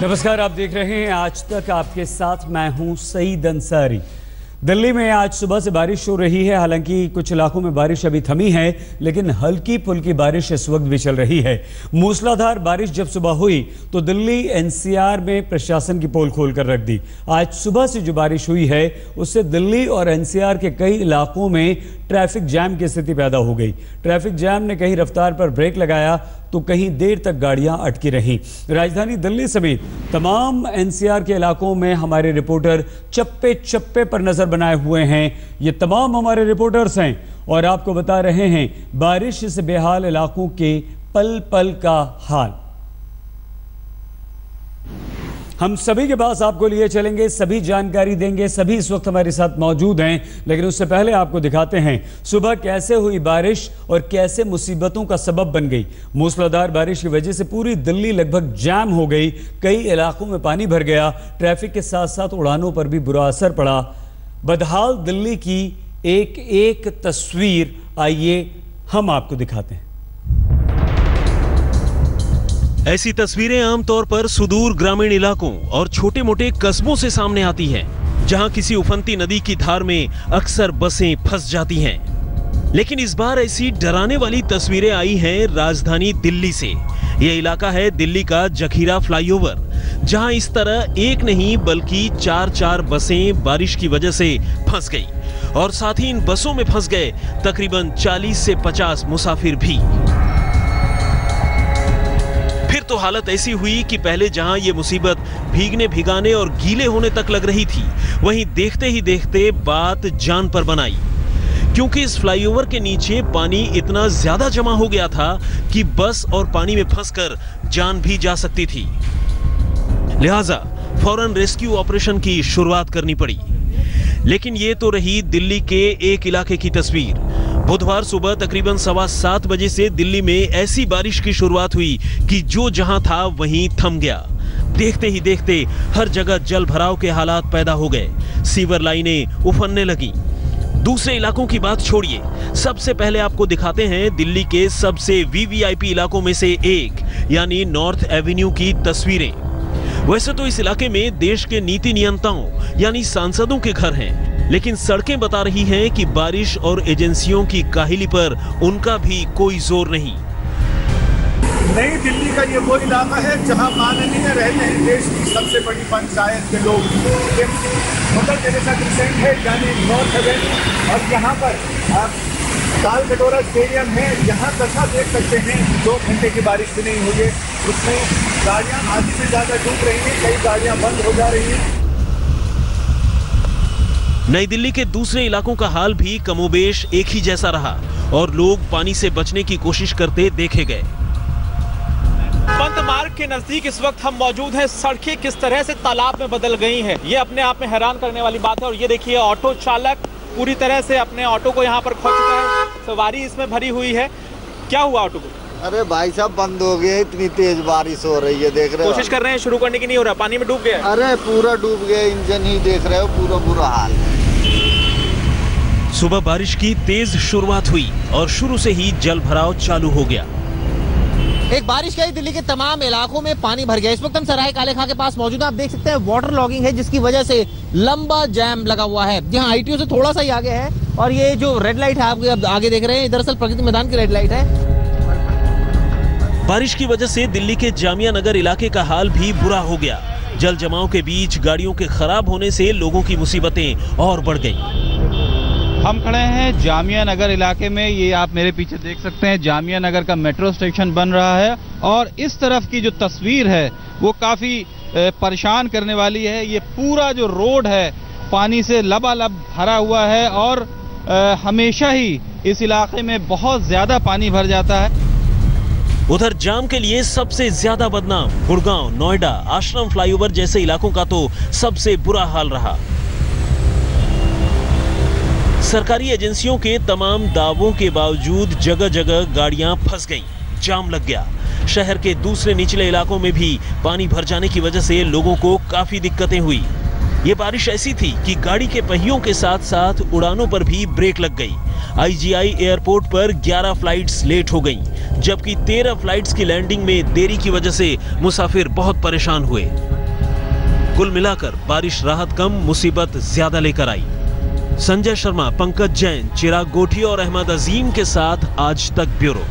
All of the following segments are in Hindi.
नमस्कार, आप देख रहे हैं आज तक। आपके साथ मैं हूं सईद अंसारी। दिल्ली में आज सुबह से बारिश हो रही है। हालांकि कुछ इलाकों में बारिश अभी थमी है, लेकिन हल्की फुल्की बारिश इस वक्त भी चल रही है। मूसलाधार बारिश जब सुबह हुई तो दिल्ली एनसीआर में प्रशासन की पोल खोल कर रख दी। आज सुबह से जो बारिश हुई है उससे दिल्ली और एनसीआर के कई इलाकों में ट्रैफिक जैम की स्थिति पैदा हो गई। ट्रैफिक जैम ने कहीं रफ्तार पर ब्रेक लगाया तो कहीं देर तक गाड़ियां अटकी रहीं। राजधानी दिल्ली समेत तमाम एनसीआर के इलाकों में हमारे रिपोर्टर चप्पे चप्पे पर नजर बनाए हुए हैं। ये तमाम हमारे रिपोर्टर्स हैं और आपको बता रहे हैं बारिश से बेहाल इलाकों के पल पल का हाल। हम सभी के पास आपको लिए चलेंगे, सभी जानकारी देंगे। सभी इस वक्त हमारे साथ मौजूद हैं, लेकिन उससे पहले आपको दिखाते हैं सुबह कैसे हुई बारिश और कैसे मुसीबतों का सबब बन गई। मूसलाधार बारिश की वजह से पूरी दिल्ली लगभग जाम हो गई। कई इलाकों में पानी भर गया। ट्रैफिक के साथ साथ उड़ानों पर भी बुरा असर पड़ा। बदहाल दिल्ली की एक एक तस्वीर आइए हम आपको दिखाते हैं। ऐसी तस्वीरें आमतौर पर सुदूर ग्रामीण इलाकों और छोटे मोटे कस्बों से सामने आती हैं, जहां किसी उफनती नदी की धार में अक्सर बसें फंस जाती हैं। लेकिन इस बार ऐसी डराने वाली तस्वीरें आई हैं राजधानी दिल्ली से। यह इलाका है दिल्ली का जखीरा फ्लाईओवर, जहां इस तरह एक नहीं बल्कि चार बसें बारिश की वजह से फंस गई और साथ ही इन बसों में फंस गए तकरीबन 40 से 50 मुसाफिर भी। फिर तो हालत ऐसी हुई कि पहले जहां ये मुसीबत भीगने भिगाने और गीले होने तक लग रही थी, वहीं देखते ही देखते बात जान पर बनाई, क्योंकि इस फ्लाईओवर के नीचे पानी इतना ज्यादा जमा हो गया था कि बस और पानी में फंसकर जान भी जा सकती थी। लिहाजा फौरन रेस्क्यू ऑपरेशन की शुरुआत करनी पड़ी। लेकिन ये तो रही दिल्ली के एक इलाके की तस्वीर। बुधवार सुबह तकरीबन 7:15 बजे से दिल्ली में ऐसी बारिश की शुरुआत हुई कि जो जहां था वहीं थम गया। देखते ही देखते हर जगह जल भराव के हालात पैदा हो गए। सीवर लाइनें उफनने लगीं। दूसरे इलाकों की बात छोड़िए, सबसे पहले आपको दिखाते हैं दिल्ली के सबसे वीवीआईपी इलाकों में से एक यानी नॉर्थ एवेन्यू की तस्वीरें। वैसे तो इस इलाके में देश के नीति नियंताओं यानी सांसदों के घर हैं, लेकिन सड़कें बता रही हैं कि बारिश और एजेंसियों की काहिली पर उनका भी कोई जोर नहीं। नई दिल्ली का ये वो इलाका है जहां माननीय रहते हैं देश की सबसे बड़ी पंचायत के लोग। मदर टेरेसा क्रिसेंट है यानी नॉर्थ एवेन्यू, और यहाँ पर आप ताल कटोरा स्टेडियम है। यहाँ दशा देख सकते हैं, 2 घंटे की बारिश भी नहीं हुई है, उसमें गाड़ियाँ आधी से ज़्यादा डूब रही हैं, कई गाड़ियाँ बंद हो जा रही हैं। नई दिल्ली के दूसरे इलाकों का हाल भी कमोबेश एक ही जैसा रहा और लोग पानी से बचने की कोशिश करते देखे गए। पंत मार्ग के नजदीक इस वक्त हम मौजूद हैं। सड़कें किस तरह से तालाब में बदल गई हैं, ये अपने आप में हैरान करने वाली बात है। और ये देखिए, ऑटो चालक पूरी तरह से अपने ऑटो को यहाँ पर खो चुका है। सवारी इसमें भरी हुई है। क्या हुआ ऑटो को? अरे भाई साहब, बंद हो गया, इतनी तेज बारिश हो रही है, देख रहे हो। कोशिश कर रहे हैं शुरू करने की, नहीं हो रहा, पानी में डूब गया। अरे पूरा डूब गया, इंजन ही देख रहे हो, पूरा बुरा हाल है। सुबह बारिश की तेज शुरुआत हुई और शुरू से ही जल भराव चालू हो गया। एक बारिश का ही दिल्ली के तमाम इलाकों में पानी भर गया। इस वक्त हम सराय काले खां के पास मौजूद हैं। आप देख सकते हैं वाटर लॉगिंग है, जिसकी वजह से लंबा जैम लगा हुआ है। यहाँ आईटीओ से थोड़ा सा ही आगे है और ये जो रेड लाइट है आप आगे देख रहे हैं, दरअसल प्रगति मैदान की रेड लाइट है। बारिश की वजह से दिल्ली के जामिया नगर इलाके का हाल भी बुरा हो गया। जल जमाव के बीच गाड़ियों के खराब होने से लोगों की मुसीबतें और बढ़ गईं। हम खड़े हैं जामिया नगर इलाके में। ये आप मेरे पीछे देख सकते हैं, जामिया नगर का मेट्रो स्टेशन बन रहा है और इस तरफ की जो तस्वीर है वो काफ़ी परेशान करने वाली है। ये पूरा जो रोड है पानी से लबालब भरा हुआ है और हमेशा ही इस इलाके में बहुत ज़्यादा पानी भर जाता है। उधर जाम के लिए सबसे ज्यादा बदनाम गुड़गांव, नोएडा, आश्रम फ्लाईओवर जैसे इलाकों का तो सबसे बुरा हाल रहा। सरकारी एजेंसियों के तमाम दावों के बावजूद जगह जगह गाड़ियां फंस गईं, जाम लग गया। शहर के दूसरे निचले इलाकों में भी पानी भर जाने की वजह से लोगों को काफी दिक्कतें हुई। ये बारिश ऐसी थी कि गाड़ी के पहियों के साथ साथ उड़ानों पर भी ब्रेक लग गई। आईजीआई एयरपोर्ट पर 11 फ्लाइट्स लेट हो गईं, जबकि 13 फ्लाइट्स की लैंडिंग में देरी की वजह से मुसाफिर बहुत परेशान हुए। कुल मिलाकर बारिश राहत कम, मुसीबत ज्यादा लेकर आई। संजय शर्मा, पंकज जैन, चिराग गोठी और अहमद अजीम के साथ आज तक ब्यूरो।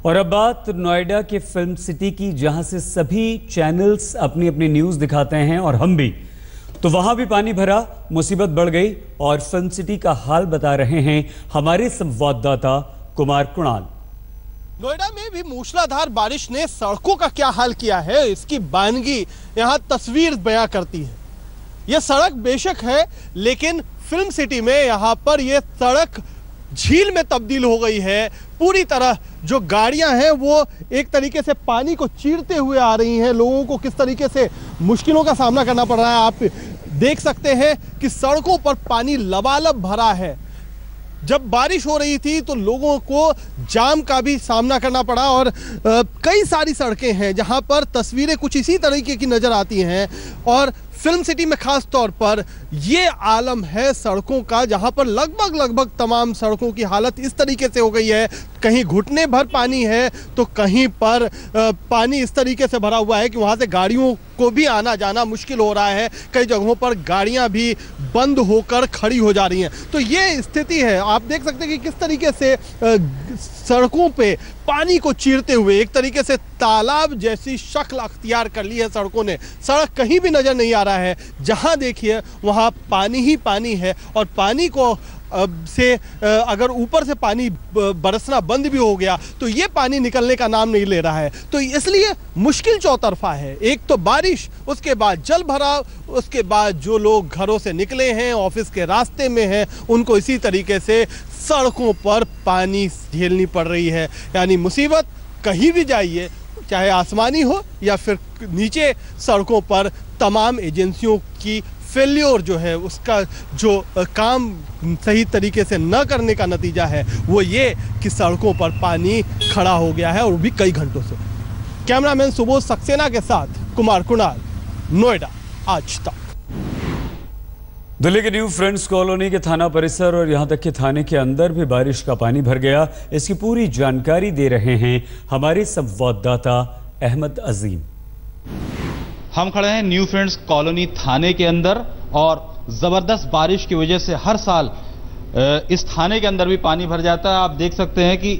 और अब बात नोएडा के फिल्म सिटी की, जहां से सभी चैनल्स अपनी अपनी न्यूज दिखाते हैं और हम भी। तो वहां भी पानी भरा, मुसीबत बढ़ गई और फिल्म सिटी का हाल बता रहे हैं हमारे संवाददाता कुमार कुणाल। नोएडा में भी मूसलाधार बारिश ने सड़कों का क्या हाल किया है, इसकी बानगी यहां तस्वीर बयां करती है। यह सड़क बेशक है, लेकिन फिल्म सिटी में यहां पर यह सड़क झील में तब्दील हो गई है। पूरी तरह जो गाड़ियां हैं वो एक तरीके से पानी को चीरते हुए आ रही हैं। लोगों को किस तरीके से मुश्किलों का सामना करना पड़ रहा है, आप देख सकते हैं कि सड़कों पर पानी लबालब भरा है। जब बारिश हो रही थी तो लोगों को जाम का भी सामना करना पड़ा और कई सारी सड़कें हैं जहां पर तस्वीरें कुछ इसी तरीके की नजर आती हैं। और फिल्म सिटी में खास तौर पर ये आलम है सड़कों का, जहां पर लगभग तमाम सड़कों की हालत इस तरीके से हो गई है, कहीं घुटने भर पानी है तो कहीं पर पानी इस तरीके से भरा हुआ है कि वहां से गाड़ियों को भी आना जाना मुश्किल हो रहा है। कई जगहों पर गाड़ियां भी बंद होकर खड़ी हो जा रही हैं। तो ये स्थिति है, आप देख सकते हैं कि किस तरीके से सड़कों पे पानी को चीरते हुए एक तरीके से तालाब जैसी शक्ल अख्तियार कर ली है सड़कों ने। सड़क कहीं भी नजर नहीं आ रहा है, जहां देखिए वहां पानी ही पानी है। और पानी को से अगर ऊपर से पानी बरसना बंद भी हो गया तो ये पानी निकलने का नाम नहीं ले रहा है। तो इसलिए मुश्किल चौतरफा है, एक तो बारिश, उसके बाद जल भराव, उसके बाद जो लोग घरों से निकले हैं, ऑफिस के रास्ते में हैं, उनको इसी तरीके से सड़कों पर पानी झेलनी पड़ रही है। यानी मुसीबत कहीं भी जाइए, चाहे आसमानी हो या फिर नीचे, सड़कों पर तमाम एजेंसियों की फेल्योर जो है, उसका जो काम सही तरीके से न करने का नतीजा है वो ये कि सड़कों पर पानी खड़ा हो गया है और भी कई घंटों से। कैमरामैन सुबोध सक्सेना के साथ कुमार कुणाल, नोएडा, आज तक। दिल्ली के न्यू फ्रेंड्स कॉलोनी के थाना परिसर और यहां तक कि थाने के अंदर भी बारिश का पानी भर गया। इसकी पूरी जानकारी दे रहे हैं हमारे संवाददाता अहमद अजीम। हम खड़े हैं न्यू फ्रेंड्स कॉलोनी थाने के अंदर और जबरदस्त बारिश की वजह से हर साल इस थाने के अंदर भी पानी भर जाता है। आप देख सकते हैं कि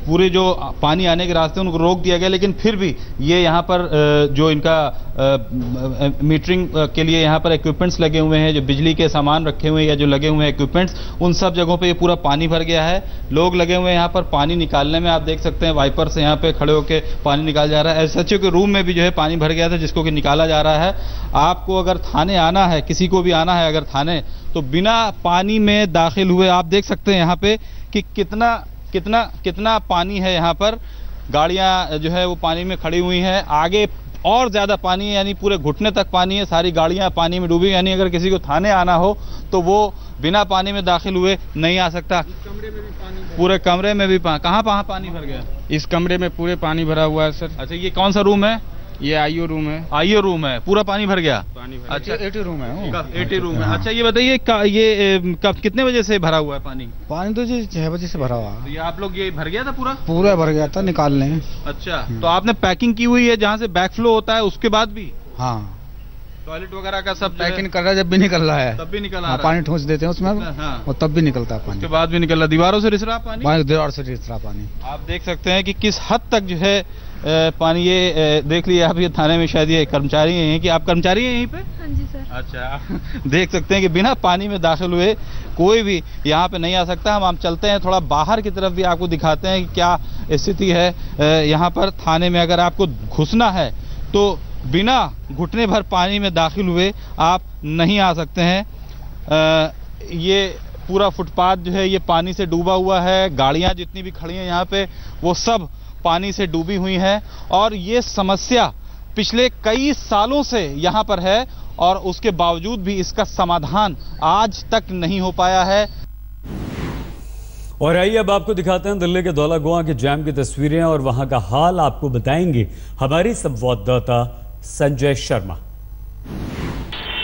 पूरे जो पानी आने के रास्ते उनको रोक दिया गया, लेकिन फिर भी ये यहाँ पर जो इनका मीटरिंग के लिए यहाँ पर इक्विपमेंट्स लगे हुए हैं, जो बिजली के सामान रखे हुए हैं या जो लगे हुए हैं इक्विपमेंट्स, उन सब जगहों पे ये पूरा पानी भर गया है। लोग लगे हुए हैं यहाँ पर पानी निकालने में, आप देख सकते हैं वाइपर से यहाँ पे खड़े होकर पानी निकाला जा रहा है। एसएचओ के रूम में भी जो है पानी भर गया था, जिसको कि निकाला जा रहा है। आपको अगर थाने आना है, किसी को भी आना है अगर थाने, तो बिना पानी में दाखिल हुए आप देख सकते हैं यहाँ पे कि कितना पानी है। यहाँ पर गाड़ियां जो है वो पानी में खड़ी हुई हैं, आगे और ज्यादा पानी है, यानी पूरे घुटने तक पानी है, सारी गाड़ियां पानी में डूबी। यानी अगर किसी को थाने आना हो तो वो बिना पानी में दाखिल हुए नहीं आ सकता। कमरे में भी पानी, पूरे कमरे में भी कहाँ पानी भर गया? इस कमरे में पूरे पानी भरा हुआ है सर। अच्छा, ये कौन सा रूम है? ये आईओ रूम है। आईओ रूम है, पूरा पानी भर गया? पानी भर अच्छा, 80 रूम है। 80 रूम है। अच्छा, ये बताइए ये कब कितने बजे से भरा हुआ है पानी? पानी तो जी 6 बजे से भरा हुआ। तो ये आप लोग ये भर गया था पूरा भर गया था, निकालने। अच्छा, तो आपने पैकिंग की हुई है जहाँ से बैक फ्लो होता है, उसके बाद भी? हाँ, टॉयलेट वगैरह का सब पैकिंग कर रहा है, जब भी निकल रहा है तब भी निकल रहा है। पानी ठोंस देते हैं उसमें। हाँ। और तब भी निकलता है पानी, उसके बाद भी निकल रहा। दीवारों से रिस रहा पानी? दीवार से रिस रहा पानी। आप देख सकते हैं कि किस हद तक जो है पानी। ये देख लिया आप, ये थाने में शायद ये कर्मचारी हैं कि आप कर्मचारी हैं यहीं पे? हाँ जी सर। अच्छा, देख सकते हैं कि बिना पानी में दाखिल हुए कोई भी यहाँ पे नहीं आ सकता। हम चलते हैं थोड़ा बाहर की तरफ भी, आपको दिखाते हैं कि क्या स्थिति है यहाँ पर थाने में। अगर आपको घुसना है तो बिना घुटने भर पानी में दाखिल हुए आप नहीं आ सकते हैं। ये पूरा फुटपाथ जो है ये पानी से डूबा हुआ है। गाड़ियां जितनी भी खड़ी हैं यहाँ पे वो सब पानी से डूबी हुई हैं और ये समस्या पिछले कई सालों से यहाँ पर है और उसके बावजूद भी इसका समाधान आज तक नहीं हो पाया है। और आइए अब आपको दिखाते हैं दिल्ली के दौला गोवा के जैम की तस्वीरें और वहां का हाल आपको बताएंगे हमारे संवाददाता संजय शर्मा।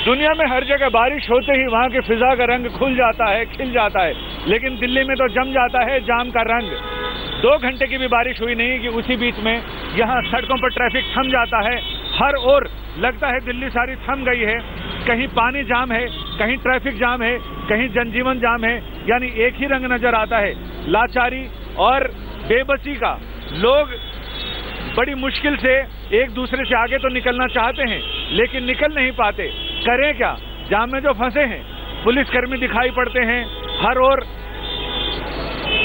दुनिया में हर जगह बारिश होते ही वहां की फिजा का रंग खुल जाता है, खिल जाता है, लेकिन दिल्ली में तो जम जाता है जाम का रंग। 2 घंटे की भी बारिश हुई नहीं कि उसी बीच में यहाँ सड़कों पर ट्रैफिक थम जाता है। हर ओर लगता है दिल्ली सारी थम गई है। कहीं पानी जाम है, कहीं ट्रैफिक जाम है, कहीं जनजीवन जाम है, यानी एक ही रंग नजर आता है, लाचारी और बेबसी का। लोग बड़ी मुश्किल से एक दूसरे से आगे तो निकलना चाहते हैं, लेकिन निकल नहीं पाते। करें क्या? जाम में जो फंसे हैं, पुलिसकर्मी दिखाई पड़ते हैं, हर ओर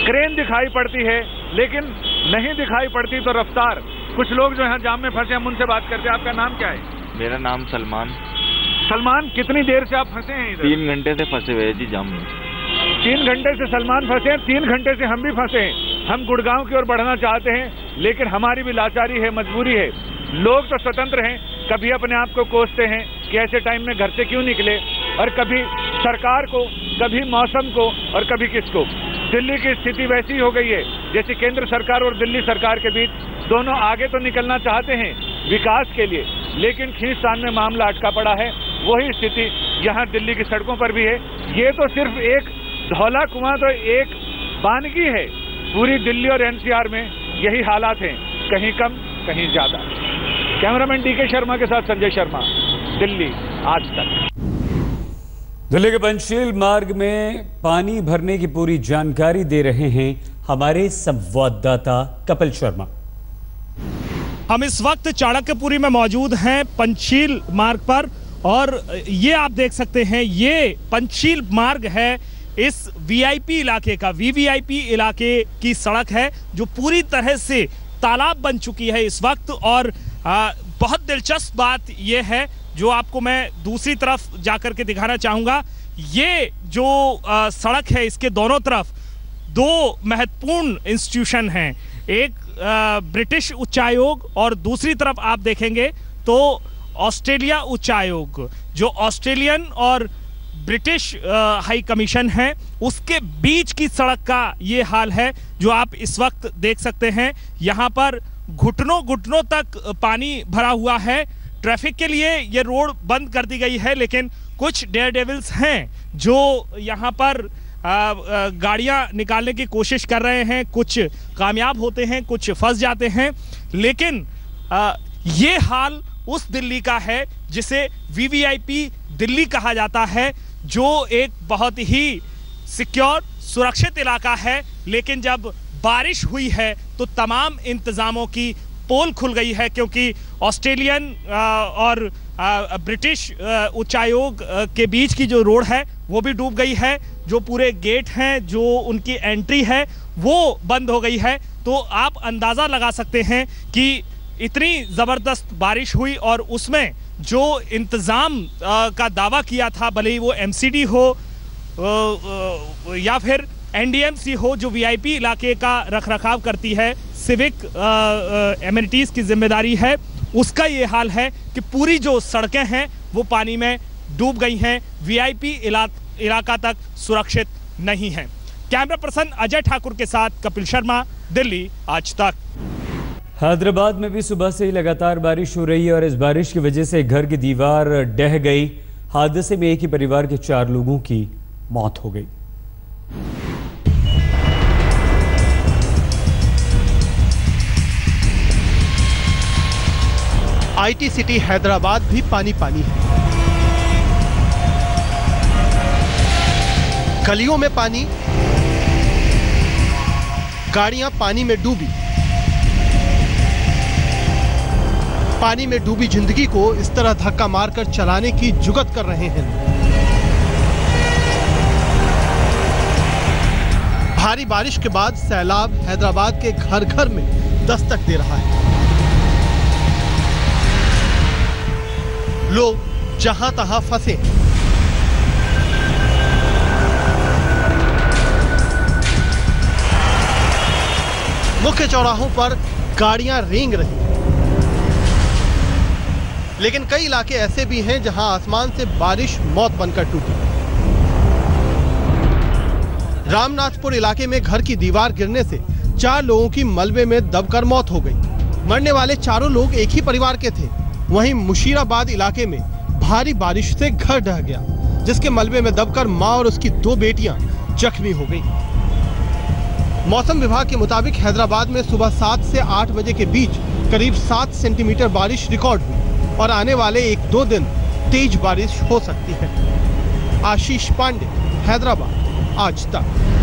क्रेन दिखाई पड़ती है, लेकिन नहीं दिखाई पड़ती तो रफ्तार। कुछ लोग जो यहाँ जाम में फंसे, हम उनसे बात करते हैं। आपका नाम क्या है? मेरा नाम सलमान। सलमान, कितनी देर से आप फंसे हैं इधर? 3 घंटे से फंसे हुए जी जाम में। 3 घंटे से सलमान फंसे हैं, 3 घंटे से हम भी फंसे हैं। हम गुड़गांव की ओर बढ़ना चाहते हैं, लेकिन हमारी भी लाचारी है, मजबूरी है। लोग तो स्वतंत्र हैं, कभी अपने आप को कोसते हैं कि ऐसे टाइम में घर से क्यों निकले, और कभी सरकार को, कभी मौसम को, और कभी किसको। दिल्ली की स्थिति वैसी हो गई है जैसे केंद्र सरकार और दिल्ली सरकार के बीच दोनों आगे तो निकलना चाहते हैं विकास के लिए, लेकिन खींचतान में मामला अटका पड़ा है। वही स्थिति यहाँ दिल्ली की सड़कों पर भी है। ये तो सिर्फ एक धौला कुआं तो एक बानगी है, पूरी दिल्ली और एनसीआर में यही हालात हैं, कहीं कम कहीं ज्यादा। कैमरामैन डीके शर्मा के साथ संजय शर्मा, दिल्ली आज तक। दिल्ली के पंचशील मार्ग में पानी भरने की पूरी जानकारी दे रहे हैं हमारे संवाददाता कपिल शर्मा। हम इस वक्त चाणक्यपुरी में मौजूद हैं, पंचशील मार्ग पर, और ये आप देख सकते हैं, ये पंचशील मार्ग है इस वीआईपी इलाके का। वीवीआईपी इलाके की सड़क है जो पूरी तरह से तालाब बन चुकी है इस वक्त। और बहुत दिलचस्प बात यह है जो आपको मैं दूसरी तरफ जाकर के दिखाना चाहूँगा। ये जो सड़क है, इसके दोनों तरफ 2 महत्वपूर्ण इंस्टीट्यूशन हैं, एक ब्रिटिश उच्चायोग और दूसरी तरफ आप देखेंगे तो ऑस्ट्रेलिया उच्चायोग। जो ऑस्ट्रेलियन और ब्रिटिश हाई कमीशन है, उसके बीच की सड़क का ये हाल है जो आप इस वक्त देख सकते हैं। यहाँ पर घुटनों घुटनों तक पानी भरा हुआ है। ट्रैफिक के लिए ये रोड बंद कर दी गई है, लेकिन कुछ डेयर डेविल्स हैं जो यहाँ पर गाड़ियाँ निकालने की कोशिश कर रहे हैं। कुछ कामयाब होते हैं, कुछ फंस जाते हैं, लेकिन ये हाल उस दिल्ली का है जिसे वीवीआईपी दिल्ली कहा जाता है, जो एक बहुत ही सिक्योर, सुरक्षित इलाका है। लेकिन जब बारिश हुई है तो तमाम इंतजामों की पोल खुल गई है, क्योंकि ऑस्ट्रेलियन और ब्रिटिश उच्चायोग के बीच की जो रोड है वो भी डूब गई है। जो पूरे गेट हैं, जो उनकी एंट्री है, वो बंद हो गई है। तो आप अंदाज़ा लगा सकते हैं कि इतनी ज़बरदस्त बारिश हुई, और उसमें जो इंतज़ाम का दावा किया था, भले ही वो एमसीडी हो या फिर एनडीएमसी हो, जो वीआईपी इलाके का रखरखाव करती है, सिविक एमिनिटीज़ की जिम्मेदारी है, उसका ये हाल है कि पूरी जो सड़कें हैं वो पानी में डूब गई हैं। वीआईपी इलाका तक सुरक्षित नहीं है। कैमरा पर्सन अजय ठाकुर के साथ कपिल शर्मा, दिल्ली आज तक। हैदराबाद में भी सुबह से ही लगातार बारिश हो रही है और इस बारिश की वजह से घर की दीवार ढह गई। हादसे में एक ही परिवार के 4 लोगों की मौत हो गई। आईटी सिटी हैदराबाद भी पानी पानी है। गलियों में पानी, गाड़ियां पानी में डूबी। पानी में डूबी जिंदगी को इस तरह धक्का मारकर चलाने की जुगत कर रहे हैं। भारी बारिश के बाद सैलाब हैदराबाद के घर घर में दस्तक दे रहा है। लोग जहां तहां फंसे। मुख्य चौराहों पर गाड़ियां रेंग रही हैं। लेकिन कई इलाके ऐसे भी हैं जहां आसमान से बारिश मौत बनकर टूटी। रामनाथपुर इलाके में घर की दीवार गिरने से 4 लोगों की मलबे में दबकर मौत हो गई। मरने वाले चारों लोग एक ही परिवार के थे। वहीं मुशीराबाद इलाके में भारी बारिश से घर ढह गया, जिसके मलबे में दबकर मां और उसकी 2 बेटियां जख्मी हो गईं। मौसम विभाग के मुताबिक हैदराबाद में सुबह 7 से 8 बजे के बीच करीब 7 सेंटीमीटर बारिश रिकॉर्ड हुई। और आने वाले 1-2 दिन तेज बारिश हो सकती है। आशीष पांडे, हैदराबाद, आज तक।